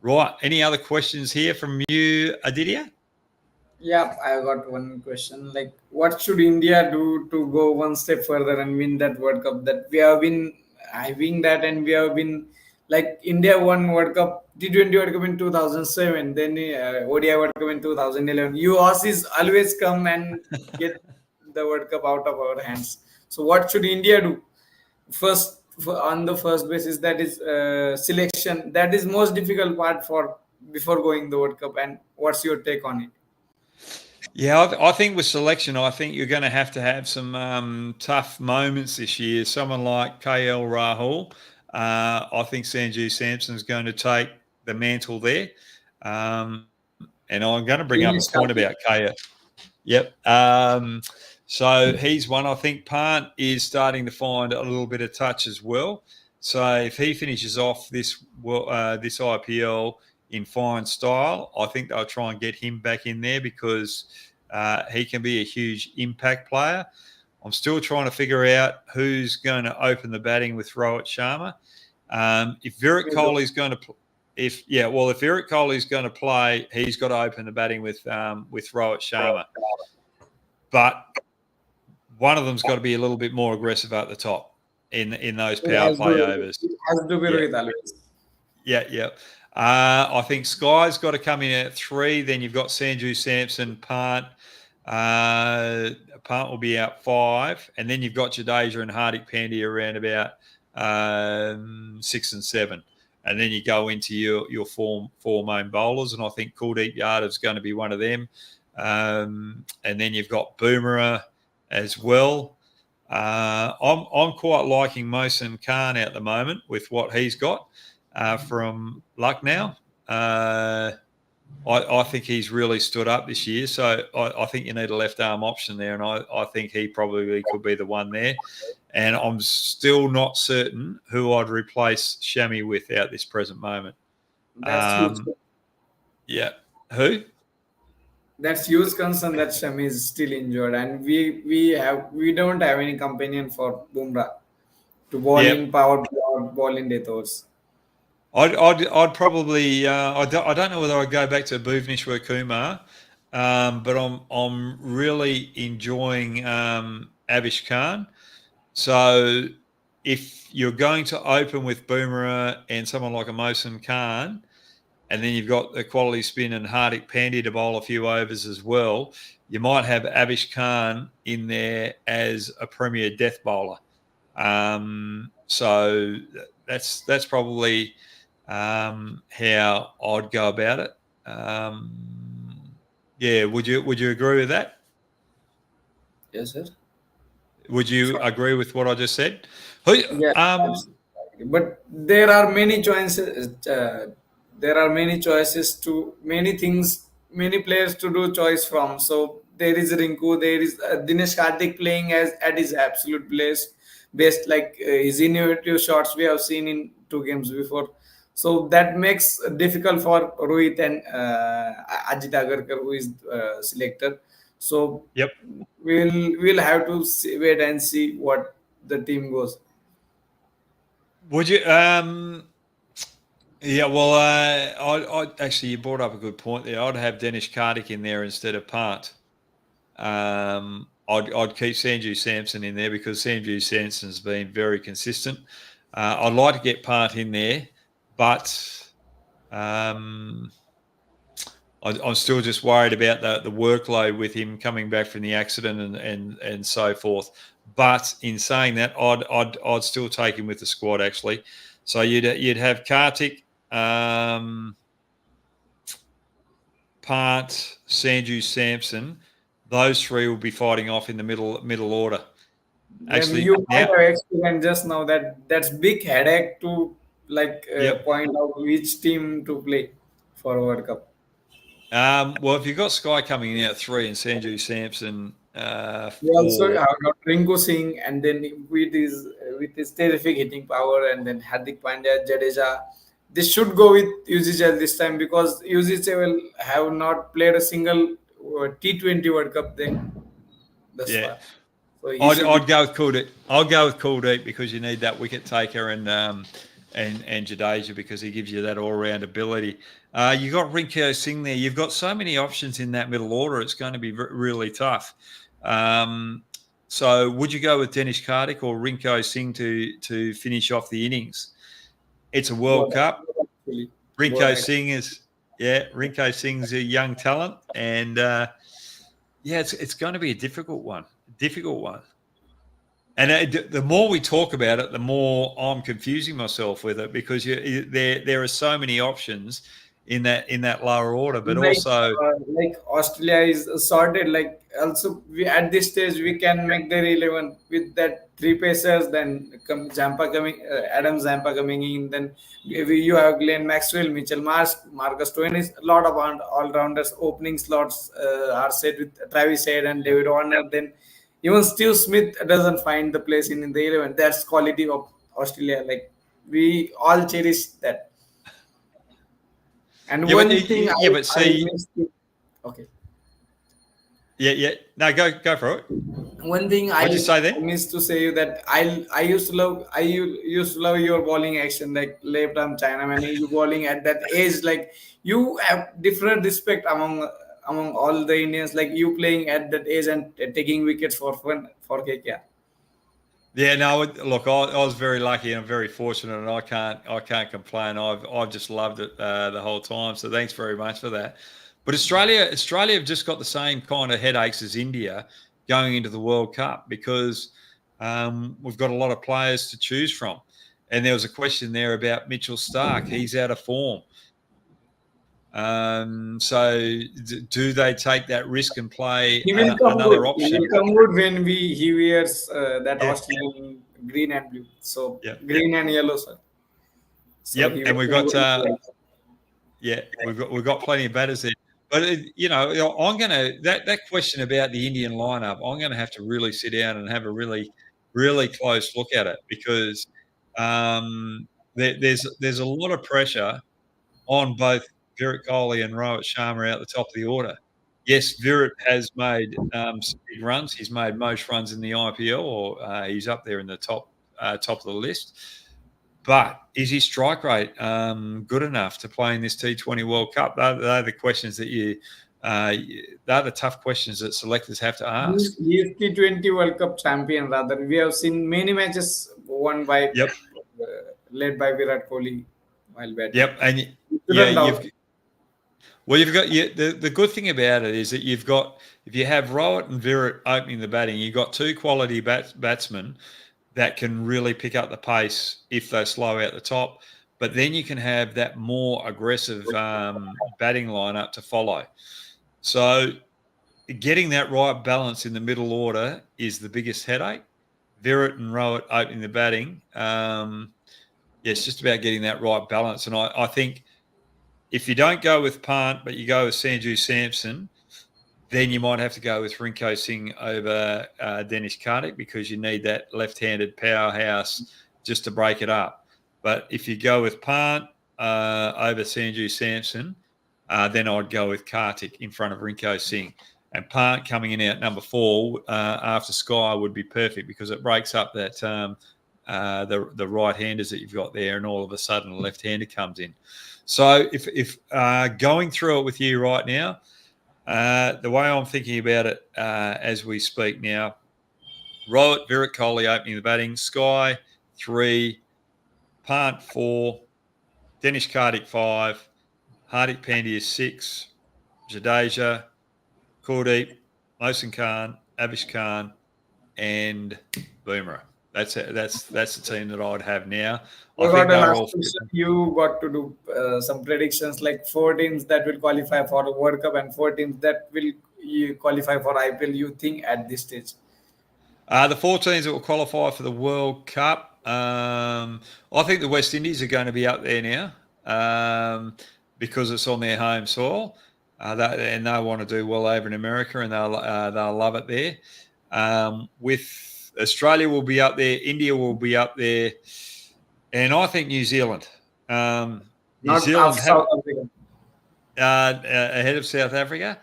A: Right, any other questions here from you, Adia?
B: Yeah, I got one question. Like, what should India do to go one step further and win that World Cup? That we have been having that, and we have been like India won World Cup, T20 World Cup in 2007, then ODI World Cup in 2011. You Aussies always come and get the World Cup out of our hands. So, what should India do? First, on the first basis, that is selection. That is most difficult part for before going the World Cup. And what's your take on it?
A: Yeah, I think with selection, I think you're going to have some tough moments this year. Someone like KL Rahul, I think Sanju Samson's going to take the mantle there. And I'm going to bring up a point about KL. Yep. So he's one. I think Pant is starting to find a little bit of touch as well. So if he finishes off this IPL in fine style, I think they'll try and get him back in there because he can be a huge impact player. I'm still trying to figure out who's going to open the batting with Rohit Sharma. If Virat Kohli is going to if Eric Kohli's going to play, he's got to open the batting with Rohit Sharma. But one of them's got to be a little bit more aggressive at the top in those power play overs.
B: It has to be Rohit always.
A: Yeah. I think Sky's got to come in at 3. Then you've got Sanju Samson, Pant. Pant will be out 5, and then you've got Jadeja and Hardik Pandya around about 6 and 7, and then you go into your four main bowlers, and I think Kuldeep Yadav's going to be one of them, and then you've got Boomerang as well. I'm quite liking Mohsin Khan at the moment with what he's got from Lucknow. I think he's really stood up this year, so I think you need a left arm option there, and I think he probably could be the one there. And I'm still not certain who I'd replace Shami with at this present moment.
B: That's huge.
A: Yeah, who?
B: That's huge concern that Shami is still injured, and we don't have any companion for Bumrah to ball in power play or ball in death overs.
A: I'd probably I don't know whether I'd go back to Bhuvneshwar Kumar, but I'm really enjoying Avish Khan. So if you're going to open with Boomerang and someone like a Mohsin Khan, and then you've got the quality spin and Hardik Pandya to bowl a few overs as well, you might have Avish Khan in there as a premier death bowler. So that's probably how I'd go about it. Would you agree with that?
B: Yes, sir.
A: Would you agree with what I just said?
B: But there are many choices. There are many choices to many things, many players to do choice from. So there is Rinku, there is Dinesh Karthik playing at his absolute best, like his innovative shots we have seen in 2 games before. So that makes difficult for Rohit and Ajit Agarkar, who is selected. So we'll have to wait and see what the team goes.
A: Would you? Yeah. Well, I actually you brought up a good point there. I'd have Dinesh Karthik in there instead of Pant. I'd keep Sanju Samson in there because Sanju Samson's been very consistent. I'd like to get Pant in there, but I'm still just worried about the workload with him coming back from the accident and so forth. But in saying that, I'd still take him with the squad actually. So you'd have Karthik, Pant, Sanju Samson. Those 3 will be fighting off in the middle order.
B: Actually, you might have explained just now that's big headache to point out which team to play for World Cup.
A: Well, if you've got Sky coming in at 3 and Sanju Samson, 4.
B: We also have got Rinku Singh, and then with his terrific hitting power, and then Hardik Pandya, Jadeja. They should go with Yuzijal this time because Yuzijal have not played a single T20 World Cup then.
A: Far. So I'd go with Kuldeep. I'll go with Kuldeep because you need that wicket taker and Jadeja because he gives you that all-round ability. You got Rinko Singh there. You've got so many options in that middle order. It's going to be really tough. So would you go with Dinesh Karthik or Rinko Singh to finish off the innings? It's a World Cup. Rinko Singh's a young talent, and it's going to be a difficult one. And the more we talk about it, the more I'm confusing myself with it because there are so many options in that lower order, but also
B: Australia is sorted. Also, at this stage we can make their 11 with that 3 pacers. Then Adam Zampa coming in. Then you have Glenn Maxwell, Mitchell Marcus Stoinis. A lot of all-rounders. Opening slots are set with Travis Head and David Warner. Then even Steve Smith doesn't find the place in the 11. That's quality of Australia. We all cherish that. And
A: Yeah. No, go for it.
B: One thing
A: What'd you say then?
B: missed to say that I used to love used to love your bowling action, like left arm Chinaman. You bowling at that age, like you have different respect among all the Indians. Like you playing at that age and taking wickets for fun for KKR.
A: Yeah, no. Look, I was very lucky and very fortunate, and I can't complain. I've just loved it the whole time. So thanks very much for that. But Australia have just got the same kind of headaches as India going into the World Cup because we've got a lot of players to choose from. And there was a question there about Mitchell Starc. He's out of form. So do they take that risk and play
B: He will come good.
A: another
B: He
A: option?
B: will come good when he wears that
A: Yeah.
B: Australian green and blue. So
A: Yeah.
B: green and yellow, sir. So
A: Yep.
B: he
A: And
B: will come good.
A: yeah, we've got plenty of batters there. But I'm gonna that question about the Indian lineup. I'm gonna have to really sit down and have a really close look at it because there's a lot of pressure on both Virat Kohli and Rohit Sharma out the top of the order. Yes, Virat has made some big runs. He's made most runs in the IPL, or he's up there in the top of the list. But is his strike rate good enough to play in this T20 World Cup? They're the questions that they're the tough questions that selectors have to ask.
B: He is T20 World Cup champion. Rather, we have seen many matches won by
A: Yep,
B: led by Virat Kohli while batting.
A: yep, and
B: You
A: yeah,
B: shouldn't doubt.
A: you've got the good thing about it is that you've got if you have Rohit and Virat opening the batting, you've got two quality batsmen that can really pick up the pace if they slow out the top. But then you can have that more aggressive batting lineup to follow. So getting that right balance in the middle order is the biggest headache. Virat and Rohit opening the batting. Yeah, it's just about getting that right balance. And I think if you don't go with Pant, but you go with Sanju Samson, then you might have to go with Rinko Singh over Dinesh Karthik because you need that left-handed powerhouse just to break it up. But if you go with Pant over Sanju Samson, then I'd go with Karthik in front of Rinko Singh. And Pant coming in at number 4 after Sky would be perfect because it breaks up that the right-handers that you've got there, and all of a sudden a left-hander comes in. So if going through it with you right now, the way I'm thinking about it as we speak now, Rohit, Virat Kohli opening the batting, Sky 3, Pant 4, Dinesh Karthik 5, Hardik Pandya 6, Jadeja, Kuldeep, Mohsin Khan, Abish Khan, and Boomerang. That's the team that I'd have now.
B: I
A: I
B: got
A: think
B: a
A: they're
B: last
A: all.
B: question. You got to do some predictions, like 4 teams that will qualify for the World Cup and 4 teams that will qualify for IPL. You think at this stage?
A: The 4 teams that will qualify for the World Cup, I think the West Indies are going to be up there now because it's on their home soil, and they want to do well over in America, and they'll love it there. With Australia will be up there, India will be up there, and I think New Zealand. New
B: Not
A: Zealand
B: after South Africa.
A: ahead of South Africa.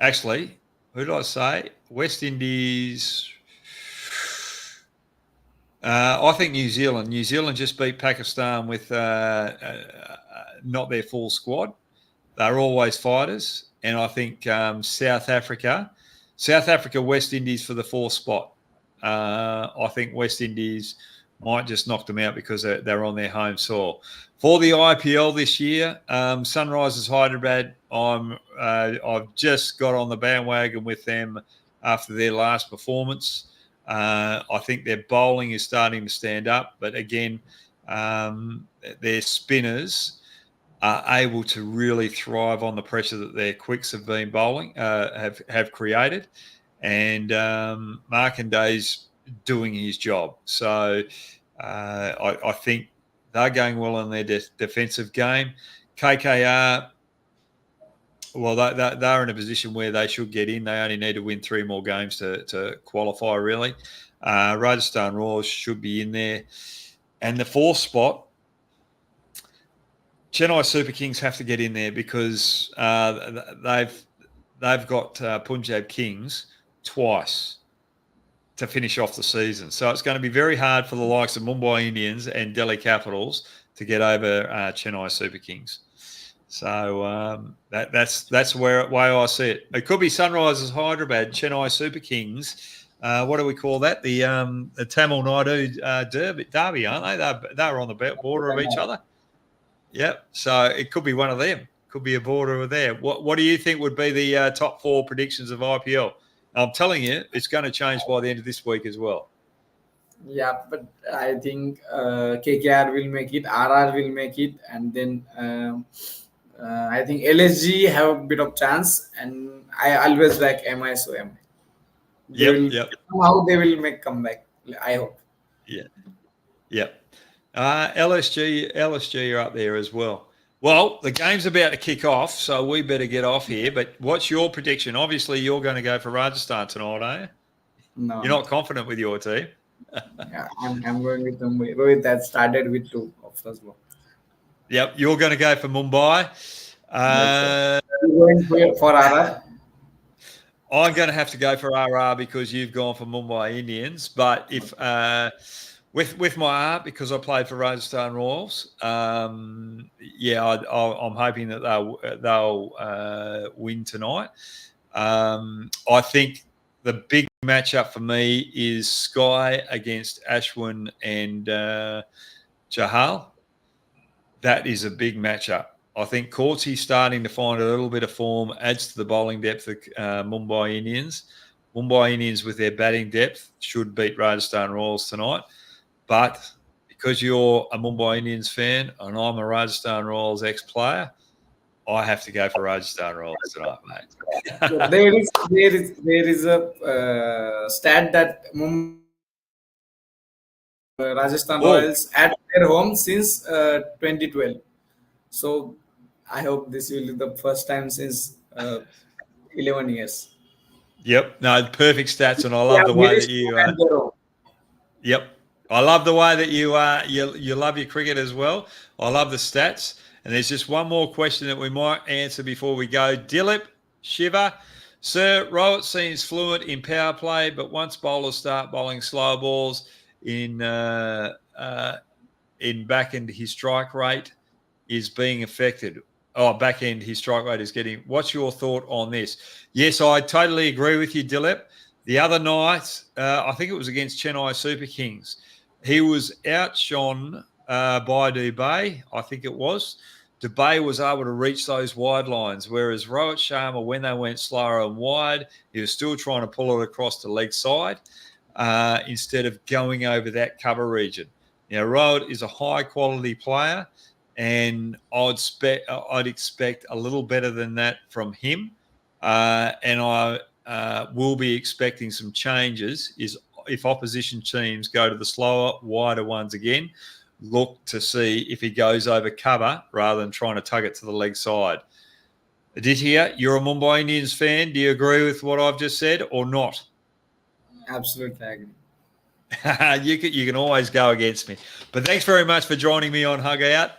A: Actually, who did I say? West Indies. I think New Zealand. New Zealand just beat Pakistan with not their full squad. They're always fighters, and I think South Africa, West Indies for the 4th spot. I think West Indies might just knock them out because they're on their home soil. For the IPL this year, Sunrisers Hyderabad, I've just got on the bandwagon with them after their last performance. I think their bowling is starting to stand up, but again, their spinners are able to really thrive on the pressure that their quicks have been bowling, have created, and Markanday's doing his job. So I think they're going well in their defensive game. KKR, well, they're in a position where they should get in. They only need to win 3 more games to qualify, really. Rajasthan Royals should be in there. And the 4th spot, Chennai Super Kings have to get in there because they've got Punjab Kings twice to finish off the season. So it's going to be very hard for the likes of Mumbai Indians and Delhi Capitals to get over Chennai Super Kings. So that's way I see it. It could be Sunrisers Hyderabad, Chennai Super Kings. What do we call that? The Tamil Nadu derby, aren't they? They're on the border of each other. Yep. So it could be one of them. Could be a border of there. What do you think would be the top 4 predictions of IPL? I'm telling you, it's going to change by the end of this week as well.
B: Yeah, but I think KKR will make it, RR will make it, and then I think LSG have a bit of chance, and I always like MI, so MI. Somehow they will make comeback. I hope.
A: Yep. LSG are up there as well. Well, the game's about to kick off, so we better get off here. But what's your prediction? Obviously, you're going to go for Rajasthan tonight, are you?
B: No.
A: You're not confident with your team?
B: Yeah, I'm going with Mumbai. Rohit that started with 2 of first ball.
A: Yep, you're going to go for Mumbai.
B: Going for RR?
A: I'm going to have to go for RR because you've gone for Mumbai Indians. But if with my heart, because I played for Rajasthan Royals, I'm hoping that they'll win tonight. I think the big matchup for me is Sky against Ashwin and Chahal. That is a big matchup. I think Courtsy's starting to find a little bit of form, adds to the bowling depth of Mumbai Indians. Mumbai Indians with their batting depth should beat Rajasthan Royals tonight. But because you're a Mumbai Indians fan and I'm a Rajasthan Royals ex-player, I have to go for Rajasthan Royals tonight, mate.
B: there is a stat that Rajasthan Royals at their home since 2012. So I hope this will be the first time since 11 years.
A: Yep. No, perfect stats, and I love the way that you Yep. I love the way that you love your cricket as well. I love the stats. And there's just one more question that we might answer before we go. Dilip Shiva. Sir, Rohit seems fluent in power play, but once bowlers start bowling slow balls in back end, his strike rate is being affected. Back end, his strike rate is getting. What's your thought on this? Yes, I totally agree with you, Dilip. The other night, I think it was against Chennai Super Kings, he was outshone by Dubey, I think it was. Dubey was able to reach those wide lines, whereas Rohit Sharma, when they went slower and wide, he was still trying to pull it across the leg side instead of going over that cover region. Now, Rohit is a high-quality player, and I'd expect a little better than that from him. And I will be expecting some changes if opposition teams go to the slower, wider ones again, look to see if he goes over cover rather than trying to tug it to the leg side. Aditya, you're a Mumbai Indians fan. Do you agree with what I've just said or not?
B: Absolutely, I agree.
A: You can always go against me. But thanks very much for joining me on Hoggout,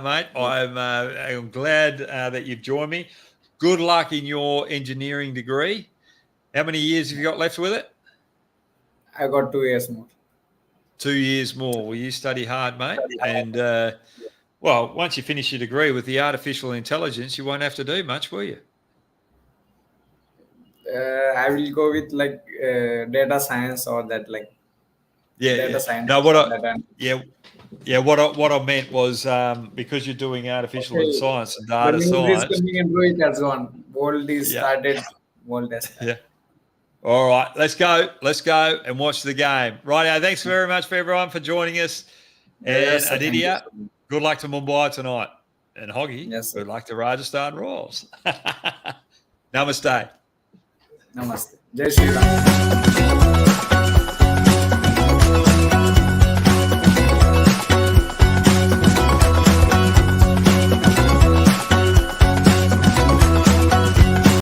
A: mate. I'm glad that you've joined me. Good luck in your engineering degree. How many years have you got left with it?
B: I got 2 years more.
A: 2 years more. Well, you study hard, mate. And, once you finish your degree with the artificial intelligence, you won't have to do much, will you?
B: I will go with data science or that data science.
A: No, what I meant was because you're doing artificial science and data science.
B: It has gone. Bold is started. Bold has started.
A: Yeah. All right, let's go and watch the game. Right, thanks very much for everyone for joining us. And Adia, good luck to Mumbai tonight. And Hoggy, good luck to Rajasthan Royals. Namaste.
B: Namaste. Jai Shri Ram.